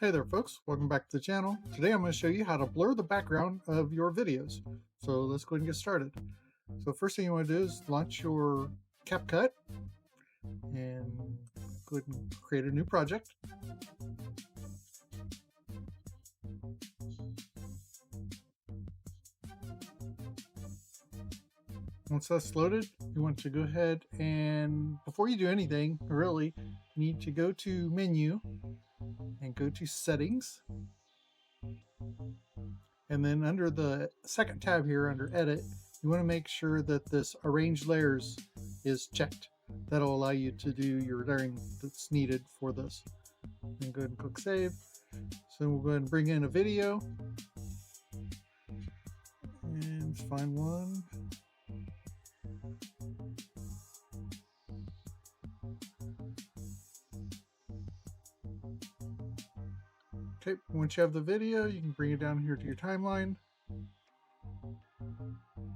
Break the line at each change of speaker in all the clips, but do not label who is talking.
Hey there folks, welcome back to the channel. Today I'm going to show you how to blur the background of your videos. So let's go ahead and get started. So first thing you want to do is launch your CapCut and go ahead and create a new project. Once that's loaded, you want to go ahead and before you do anything, really, you need to go to Menu and go to Settings. And then under the second tab here under Edit, you want to make sure that this Arrange Layers is checked. That'll allow you to do your layering that's needed for this. Then go ahead and click Save. So we'll go ahead and bring in a video. And find one. Okay, once you have the video, you can bring it down here to your timeline.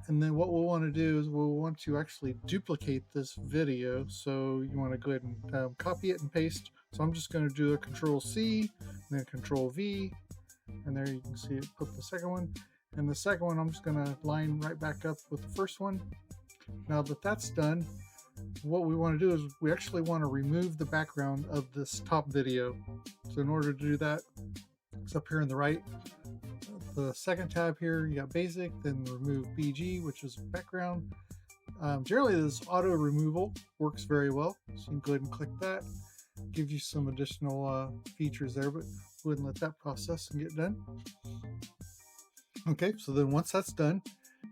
And then what we'll want to do is we'll want to actually duplicate this video. So you want to go ahead and copy it and paste. So I'm just going to do a Control C, and then Control V, and there you can see it put the second one. And the second one I'm just going to line right back up with the first one. Now that that's done, what we want to do is we actually want to remove the background of this top video. So in order to do that, it's up here on the right, the second tab here, you got basic, then remove BG, which is background. Generally this auto removal works very well, so you can go ahead and click that. Gives you some additional features there, but go ahead and let that process and get done. Okay, so then once that's done,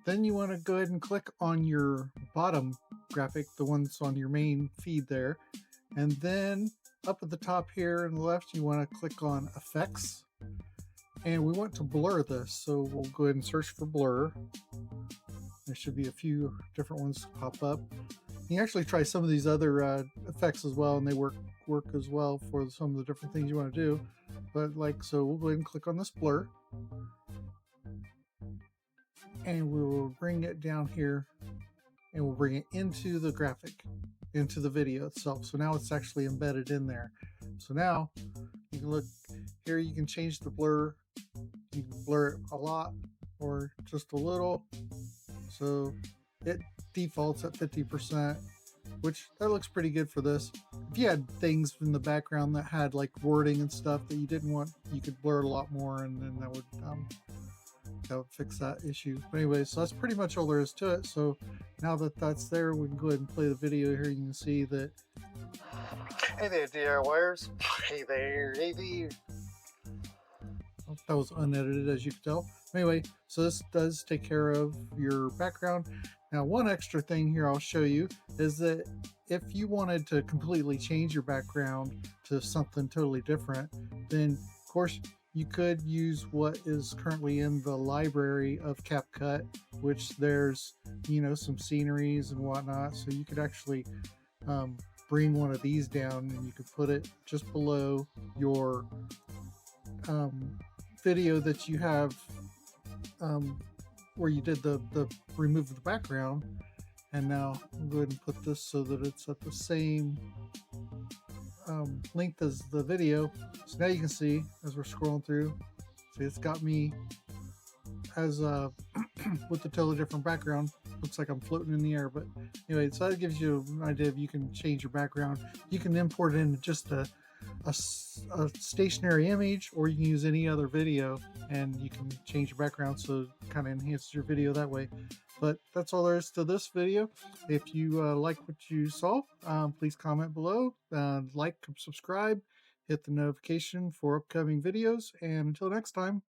then you want to go ahead and click on your bottom graphic, the one that's on your main feed there, and then up at the top here on the left you want to click on Effects, and we want to blur this, so we'll go ahead and search for blur. There should be a few different ones pop up. You can actually try some of these other effects as well, and they work as well for some of the different things you want to do. But so we'll go ahead and click on this blur, and we will bring it down here, and we'll bring it into the graphic, into the video itself. So now it's actually embedded in there. So now you can look here, you can change the blur. You can blur it a lot or just a little. So it defaults at 50%, which that looks pretty good for this. If you had things in the background that had like wording and stuff that you didn't want, you could blur it a lot more, and then that would fix that issue. But anyway, so that's pretty much all there is to it. So now that that's there, we can go ahead and play the video here. You can see that.
Hey there, DIYers. Hey there, hey there.
That was unedited, as you can tell. Anyway, so this does take care of your background. Now, one extra thing here I'll show you is that if you wanted to completely change your background to something totally different, then of course you could use what is currently in the library of CapCut, which there's, some sceneries and whatnot. So you could actually bring one of these down, and you could put it just below your video that you have where you did the remove the background. And now I'm going to put this so that it's at the same length as the video. So now you can see as we're scrolling through, see it's got me as with a totally different background. Looks like I'm floating in the air, but anyway, so that gives you an idea of you can change your background. You can import it into just a stationary image, or you can use any other video and you can change your background so it kind of enhances your video that way. But that's all there is to this video. If you like what you saw, please comment below, like, subscribe, hit the notification for upcoming videos, and until next time,